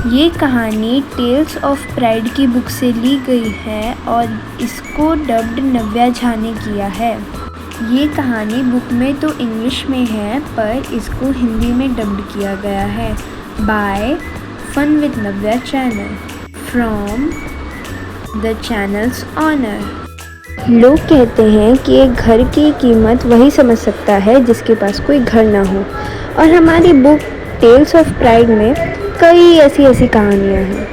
ये कहानी tales of pride की बुक से ली गई है और इसको डब्ड नव्या झा ने किया है। ये कहानी बुक में तो इंग्लिश में है पर इसको हिंदी में डब्ड किया गया है by fun with Navya channel from the channel's owner. लोग कहते हैं कि एक घर की कीमत वही समझ सकता है जिसके पास कोई घर ना हो, और हमारी बुक टेल्स ऑफ प्राइड में कई ऐसी कहानियाँ हैं।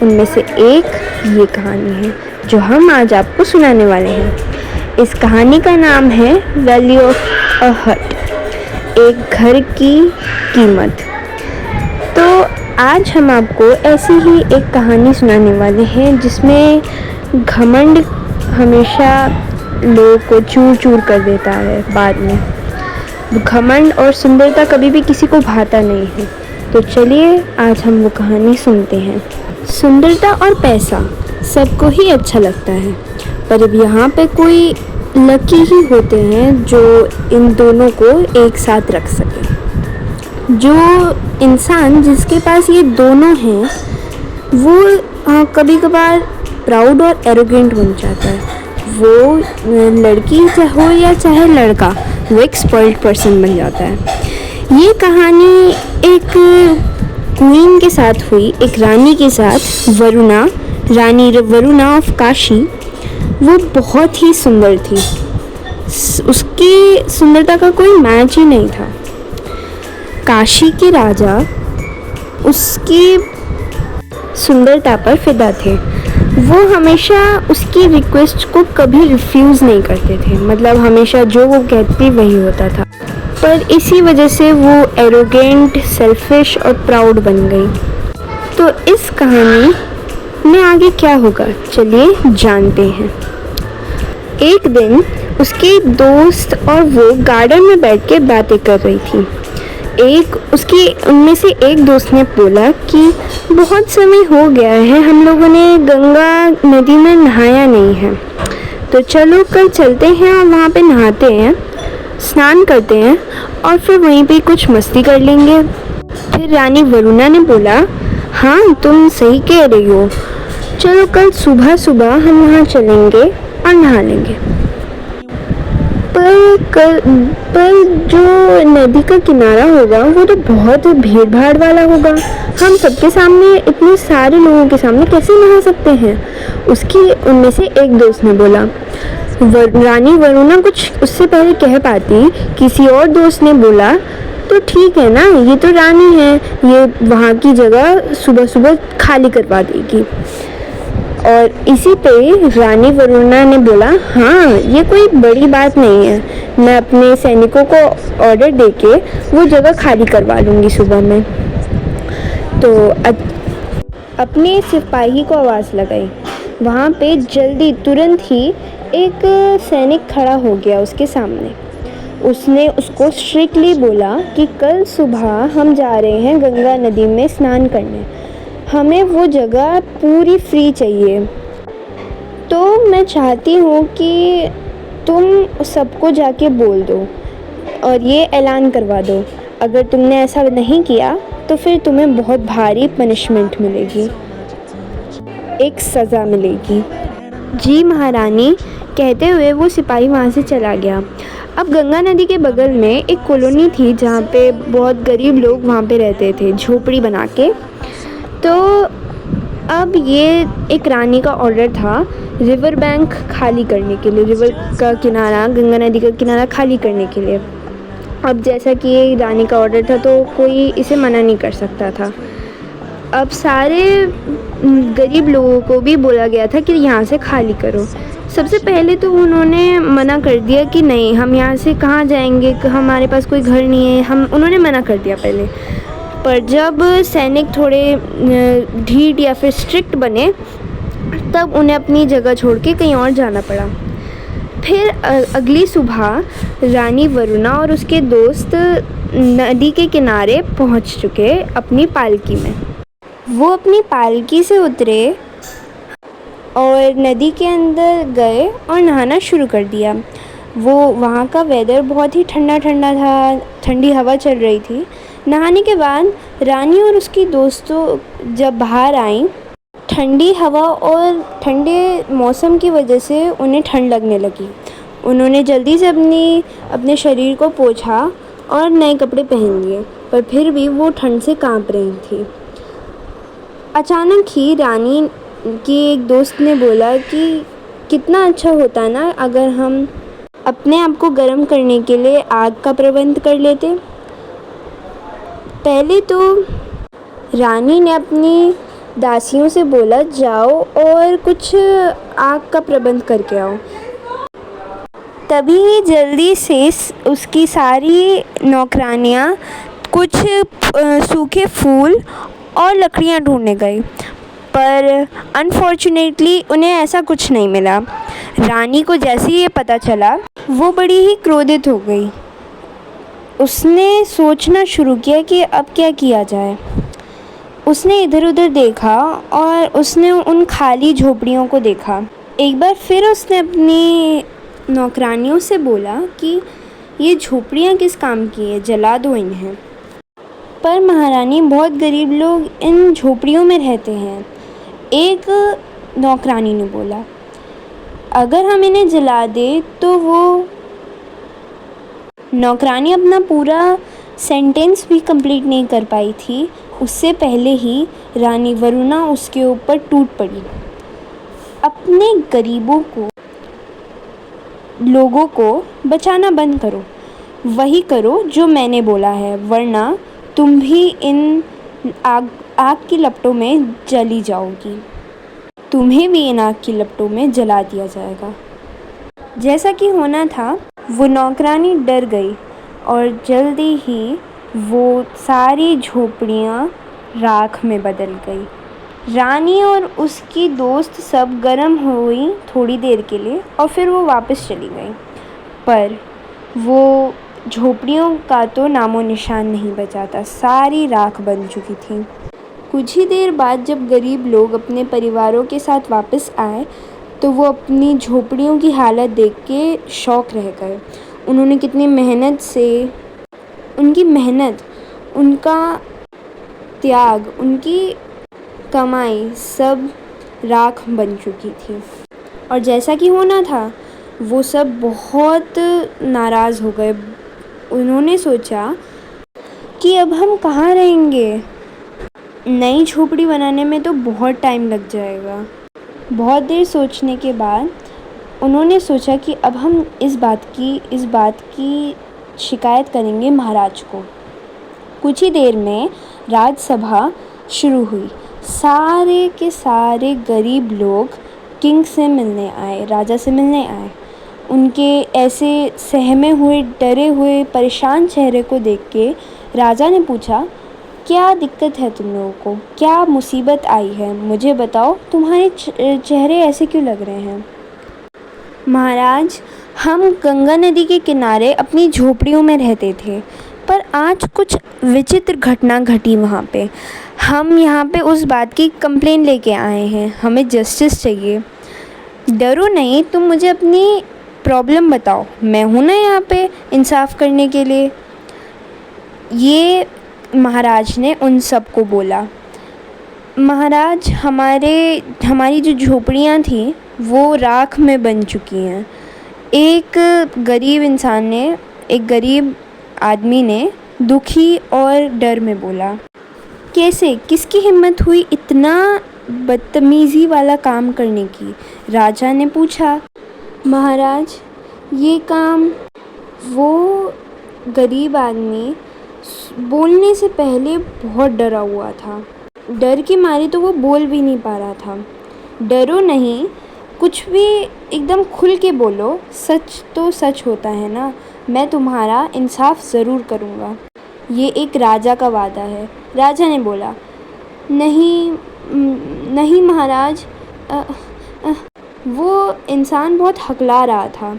उनमें से एक ये कहानी है जो हम आज आपको सुनाने वाले हैं। इस कहानी का नाम है वैल्यू ऑफ अ हट, एक घर की कीमत। तो आज हम आपको ऐसी ही एक कहानी सुनाने वाले हैं जिसमें घमंड हमेशा लोगों को चूर चूर कर देता है। बाद में घमंड और सुंदरता कभी भी किसी को भाता नहीं है। तो चलिए आज हम वो कहानी सुनते हैं। सुंदरता और पैसा सबको ही अच्छा लगता है, पर अब यहाँ पे कोई लकी ही होते हैं जो इन दोनों को एक साथ रख सके। जो इंसान जिसके पास ये दोनों हैं वो कभी कभार प्राउड और एरोगेंट बन जाता है। वो लड़की हो या चाहे लड़का, वो एक स्पॉइल्ड पर्सन बन जाता है। ये कहानी एक क्वीन के साथ हुई, एक रानी के साथ, वरुणा, रानी वरुणा ऑफ काशी। वो बहुत ही सुंदर थी, उसकी सुंदरता का कोई मैच ही नहीं था। काशी के राजा उसकी सुंदरता पर फिदा थे। वो हमेशा उसकी रिक्वेस्ट को कभी रिफ्यूज़ नहीं करते थे, मतलब हमेशा जो वो कहती वही होता था। पर इसी वजह से वो एरोगेंट, सेल्फिश और प्राउड बन गई। तो इस कहानी में आगे क्या होगा, चलिए जानते हैं। एक दिन उसके दोस्त और वो गार्डन में बैठ के बातें कर रही थी। उनमें से एक दोस्त ने बोला कि बहुत समय हो गया है, हम लोगों ने गंगा नदी में नहाया नहीं है, तो चलो कल चलते हैं और वहाँ पे नहाते हैं, स्नान करते हैं और फिर वहीं पे कुछ मस्ती कर लेंगे। फिर रानी वरुणा ने बोला, हाँ तुम सही कह रही हो, चलो कल सुबह सुबह हम वहाँ चलेंगे और नहा लेंगे। पर जो नदी का किनारा होगा वो तो बहुत भीड़ भाड़ वाला होगा, हम सबके सामने, इतने सारे लोगों के सामने कैसे नहा सकते हैं। उनमें से एक दोस्त ने बोला। रानी वरुणा कुछ उससे पहले कह पाती, किसी और दोस्त ने बोला, तो ठीक है ना, ये तो रानी है, ये वहाँ की जगह सुबह सुबह खाली करवा देगी। और इसी पे रानी वरुणा ने बोला, हाँ ये कोई बड़ी बात नहीं है, मैं अपने सैनिकों को ऑर्डर देके वो जगह खाली करवा लूँगी सुबह में। तो अपने सिपाही को आवाज़ लगाई। वहाँ पे जल्दी तुरंत ही एक सैनिक खड़ा हो गया उसके सामने। उसने उसको स्ट्रिक्टली बोला कि कल सुबह हम जा रहे हैं गंगा नदी में स्नान करने, हमें वो जगह पूरी फ्री चाहिए। तो मैं चाहती हूँ कि तुम सबको जाके बोल दो और ये ऐलान करवा दो, अगर तुमने ऐसा नहीं किया तो फिर तुम्हें बहुत भारी पनिशमेंट मिलेगी, एक सज़ा मिलेगी। जी महारानी, कहते हुए वो सिपाही वहाँ से चला गया। अब गंगा नदी के बगल में एक कॉलोनी थी जहाँ पे बहुत गरीब लोग वहाँ पे रहते थे, झोपड़ी बना के। तो अब ये एक रानी का ऑर्डर था रिवर बैंक खाली करने के लिए, रिवर का किनारा, गंगा नदी का किनारा खाली करने के लिए। अब जैसा कि ये रानी का ऑर्डर था तो कोई इसे मना नहीं कर सकता था। अब सारे गरीब लोगों को भी बोला गया था कि यहाँ से खाली करो। सबसे पहले तो उन्होंने मना कर दिया कि नहीं, हम यहाँ से कहाँ जाएंगे, हमारे पास कोई घर नहीं है, उन्होंने मना कर दिया पहले। पर जब सैनिक थोड़े ढीठ या फिर स्ट्रिक्ट बने तब उन्हें अपनी जगह छोड़ के कहीं और जाना पड़ा। फिर अगली सुबह रानी वरुणा और उसके दोस्त नदी के किनारे पहुंच चुके अपनी पालकी में। वो अपनी पालकी से उतरे और नदी के अंदर गए और नहाना शुरू कर दिया। वो वहाँ का वेदर बहुत ही ठंडा ठंडा था, ठंडी हवा चल रही थी। नहाने के बाद रानी और उसकी दोस्तों जब बाहर आईं, ठंडी हवा और ठंडे मौसम की वजह से उन्हें ठंड लगने लगी। उन्होंने जल्दी से अपने शरीर को पोंछा और नए कपड़े पहन लिए, पर फिर भी वो ठंड से कांप रही थी। अचानक ही रानी की एक दोस्त ने बोला कि कितना अच्छा होता ना अगर हम अपने आप को गर्म करने के लिए आग का प्रबंध कर लेते। पहले तो रानी ने अपनी दासियों से बोला, जाओ और कुछ आग का प्रबंध करके आओ। तभी जल्दी से उसकी सारी नौकरानियाँ कुछ सूखे फूल और लकड़ियाँ ढूंढने गई, पर अनफॉर्चुनेटली उन्हें ऐसा कुछ नहीं मिला। रानी को जैसे ही ये पता चला, वो बड़ी ही क्रोधित हो गई। उसने सोचना शुरू किया कि अब क्या किया जाए। उसने इधर उधर देखा और उसने उन खाली झोपड़ियों को देखा। एक बार फिर उसने अपनी नौकरानियों से बोला कि ये झोपड़ियाँ किस काम की है, जला दो इन्हें। पर महारानी, बहुत गरीब लोग इन झोपड़ियों में रहते हैं। एक नौकरानी ने बोला, अगर हम इन्हें जला दें तो वो नौकरानी अपना पूरा सेंटेंस भी कंप्लीट नहीं कर पाई थी, उससे पहले ही रानी वरुणा उसके ऊपर टूट पड़ी। अपने लोगों को बचाना बंद करो, वही करो जो मैंने बोला है, वरना तुम भी इन आग की लपटों में जली जाओगी। तुम्हें भी इन आग की लपटों में जला दिया जाएगा। जैसा कि होना था, वो नौकरानी डर गई और जल्दी ही वो सारी झोपड़ियाँ राख में बदल गई। रानी और उसकी दोस्त सब गर्म हुई थोड़ी देर के लिए और फिर वो वापस चली गई, पर वो झोपड़ियों का तो नामो निशान नहीं बचा था, सारी राख बन चुकी थी। कुछ ही देर बाद जब गरीब लोग अपने परिवारों के साथ वापस आए तो वो अपनी झोपड़ियों की हालत देख के शॉक रह गए। उन्होंने कितनी मेहनत से, उनकी मेहनत, उनका त्याग, उनकी कमाई सब राख बन चुकी थी। और जैसा कि होना था, वो सब बहुत नाराज़ हो गए। उन्होंने सोचा कि अब हम कहाँ रहेंगे, नई झोपड़ी बनाने में तो बहुत टाइम लग जाएगा। बहुत देर सोचने के बाद उन्होंने सोचा कि अब हम इस बात की शिकायत करेंगे महाराज को। कुछ ही देर में राजसभा शुरू हुई। सारे के सारे गरीब लोग किंग से मिलने आए, राजा से मिलने आए। उनके ऐसे सहमे हुए, डरे हुए, परेशान चेहरे को देख के राजा ने पूछा, क्या दिक्कत है तुम लोगों को, क्या मुसीबत आई है, मुझे बताओ, तुम्हारे चेहरे ऐसे क्यों लग रहे हैं। महाराज, हम गंगा नदी के किनारे अपनी झोपड़ियों में रहते थे, पर आज कुछ विचित्र घटना घटी वहाँ पे। हम यहाँ पे उस बात की कंप्लेन लेके आए हैं, हमें जस्टिस चाहिए। डरो नहीं, तुम मुझे अपनी प्रॉब्लम बताओ, मैं हूँ ना यहाँ पे इंसाफ करने के लिए। ये महाराज ने उन सब को बोला। महाराज, हमारी जो झोपड़ियाँ थी वो राख में बन चुकी हैं। एक गरीब आदमी ने दुखी और डर में बोला, कैसे, किसकी हिम्मत हुई इतना बदतमीज़ी वाला काम करने की। राजा ने पूछा, महाराज, ये काम, वो गरीब आदमी बोलने से पहले बहुत डरा हुआ था। डर के मारे तो वो बोल भी नहीं पा रहा था। डरो नहीं, कुछ भी एकदम खुल के बोलो, सच तो सच होता है ना, मैं तुम्हारा इंसाफ ज़रूर करूँगा। ये एक राजा का वादा है। राजा ने बोला, नहीं महाराज, वो इंसान बहुत हकला रहा था।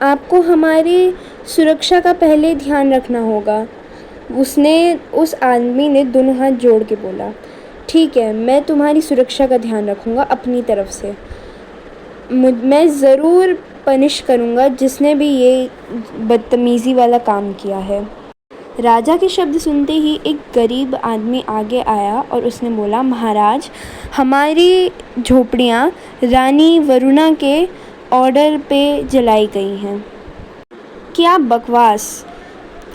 आपको हमारी सुरक्षा का पहले ध्यान रखना होगा। उस आदमी ने दोनों हाथ जोड़ के बोला, ठीक है, मैं तुम्हारी सुरक्षा का ध्यान रखूँगा अपनी तरफ से। मैं ज़रूर पनिश करूँगा जिसने भी ये बदतमीज़ी वाला काम किया है। राजा के शब्द सुनते ही एक गरीब आदमी आगे आया और उसने बोला, महाराज, हमारी झोपड़ियाँ रानी वरुणा के ऑर्डर पे जलाई गई हैं। क्या बकवास!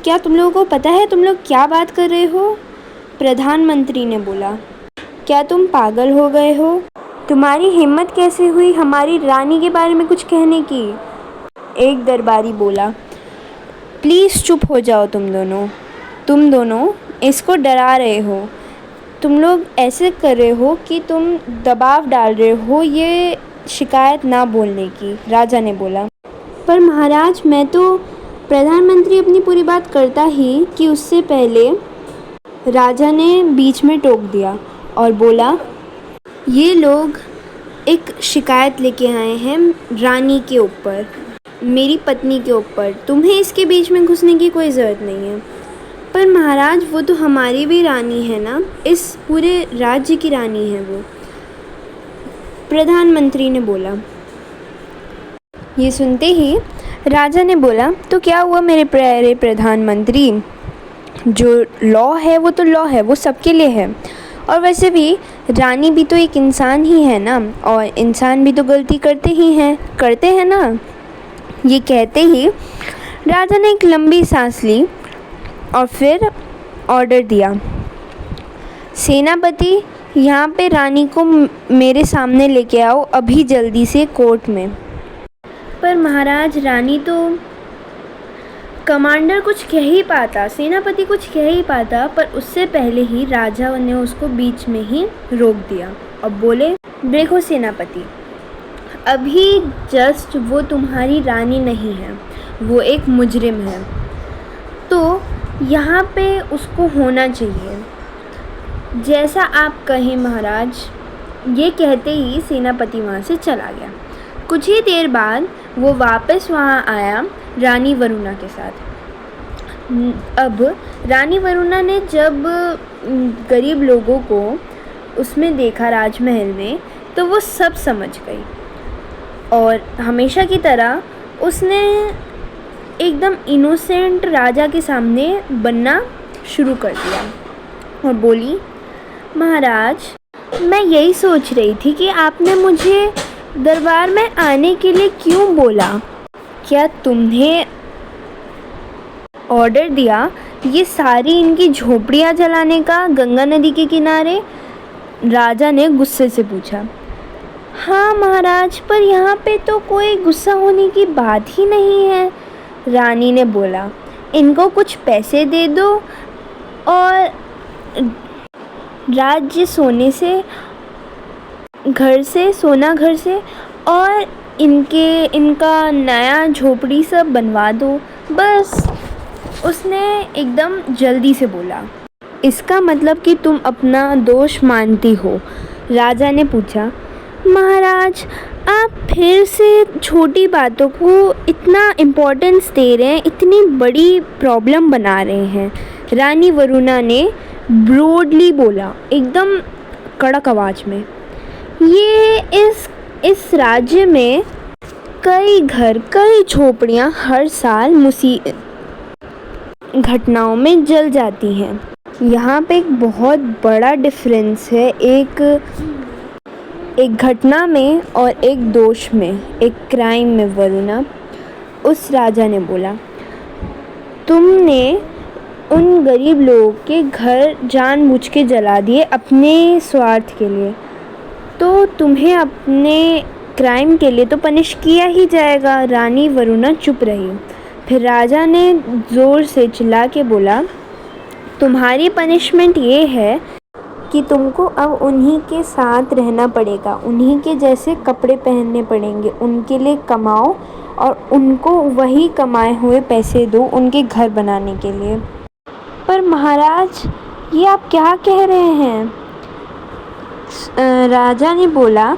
क्या तुम लोगों को पता है तुम लोग क्या बात कर रहे हो? प्रधानमंत्री ने बोला। क्या तुम पागल हो गए हो? तुम्हारी हिम्मत कैसे हुई हमारी रानी के बारे में कुछ कहने की? एक दरबारी बोला। प्लीज़ चुप हो जाओ तुम दोनों इसको डरा रहे हो। तुम लोग ऐसे कर रहे हो कि तुम दबाव डाल रहे हो ये शिकायत ना बोलने की, राजा ने बोला। पर महाराज, मैं तो प्रधानमंत्री अपनी पूरी बात करता ही कि उससे पहले राजा ने बीच में टोक दिया और बोला, ये लोग एक शिकायत लेके आए हैं रानी के ऊपर, मेरी पत्नी के ऊपर। तुम्हें इसके बीच में घुसने की कोई ज़रूरत नहीं है। पर महाराज, वो तो हमारी भी रानी है ना, इस पूरे राज्य की रानी है वो, प्रधानमंत्री ने बोला। ये सुनते ही राजा ने बोला, तो क्या हुआ मेरे प्यारे प्रधानमंत्री, जो लॉ है वो तो लॉ है, वो सबके लिए है। और वैसे भी रानी भी तो एक इंसान ही है ना, और इंसान भी तो गलती करते हैं ना। ये कहते ही राजा ने एक लंबी सांस ली और फिर ऑर्डर दिया, सेनापति, यहाँ पे रानी को मेरे सामने लेके आओ अभी जल्दी से कोर्ट में। पर महाराज, रानी तो कमांडर कुछ कह ही पाता, सेनापति कुछ कह ही पाता, पर उससे पहले ही राजा ने उसको बीच में ही रोक दिया और बोले, देखो सेनापति, अभी जस्ट वो तुम्हारी रानी नहीं है, वो एक मुजरिम है, तो यहाँ पे उसको होना चाहिए जैसा आप कहें महाराज। ये कहते ही सेनापति वहाँ से चला गया। कुछ ही देर बाद वो वापस वहाँ आया रानी वरुणा के साथ। अब रानी वरुणा ने जब गरीब लोगों को उसमें देखा राजमहल में, तो वो सब समझ गई और हमेशा की तरह उसने एकदम इनोसेंट राजा के सामने बनना शुरू कर दिया और बोली, महाराज, मैं यही सोच रही थी कि आपने मुझे दरबार में आने के लिए क्यों बोला? क्या तुमने ऑर्डर दिया ये सारी इनकी झोपड़ियाँ जलाने का गंगा नदी के किनारे? राजा ने गुस्से से पूछा। हाँ महाराज, पर यहाँ पे तो कोई गुस्सा होने की बात ही नहीं है, रानी ने बोला। इनको कुछ पैसे दे दो और राज्य सोना घर से और इनका नया झोपड़ी सब बनवा दो, बस। उसने एकदम जल्दी से बोला। इसका मतलब कि तुम अपना दोष मानती हो? राजा ने पूछा। महाराज, आप फिर से छोटी बातों को इतना इम्पोर्टेंस दे रहे हैं, इतनी बड़ी प्रॉब्लम बना रहे हैं, रानी वरुणा ने ब्रोडली बोला, एकदम कड़क आवाज़ में। ये इस राज्य में कई झोपड़ियाँ हर साल घटनाओं में जल जाती हैं। यहाँ पे एक बहुत बड़ा डिफरेंस है एक घटना में और एक दोष में, एक क्राइम में वरुणा, उस राजा ने बोला। तुमने उन गरीब लोगों के घर जानबूझ के जला दिए अपने स्वार्थ के लिए, तो तुम्हें अपने क्राइम के लिए तो पनिश किया ही जाएगा। रानी वरुणा चुप रही। फिर राजा ने ज़ोर से चिल्ला के बोला, तुम्हारी पनिशमेंट ये है कि तुमको अब उन्हीं के साथ रहना पड़ेगा, उन्हीं के जैसे कपड़े पहनने पड़ेंगे, उनके लिए कमाओ और उनको वही कमाए हुए पैसे दो उनके घर बनाने के लिए। पर महाराज, ये आप क्या कह रहे हैं? राजा ने बोला,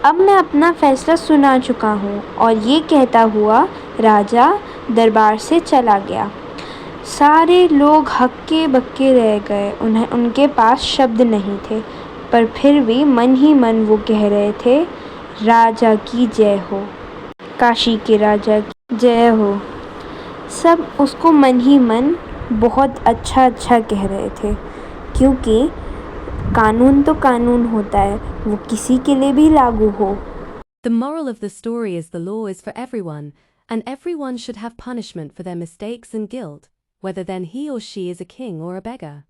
अब मैं अपना फैसला सुना चुका हूँ। और ये कहता हुआ राजा दरबार से चला गया। सारे लोग हक्के बक्के रह गए, उनके पास शब्द नहीं थे, पर फिर भी मन ही मन वो कह रहे थे, राजा की जय हो, काशी के राजा की जय हो। सब उसको मन ही मन बहुत अच्छा अच्छा कह रहे थे, क्योंकि कानून तो कानून होता है, वो किसी के लिए भी लागू हो। The moral of the story is the law is for everyone, and everyone should have punishment for their mistakes and guilt, whether then he or she is a king or a beggar.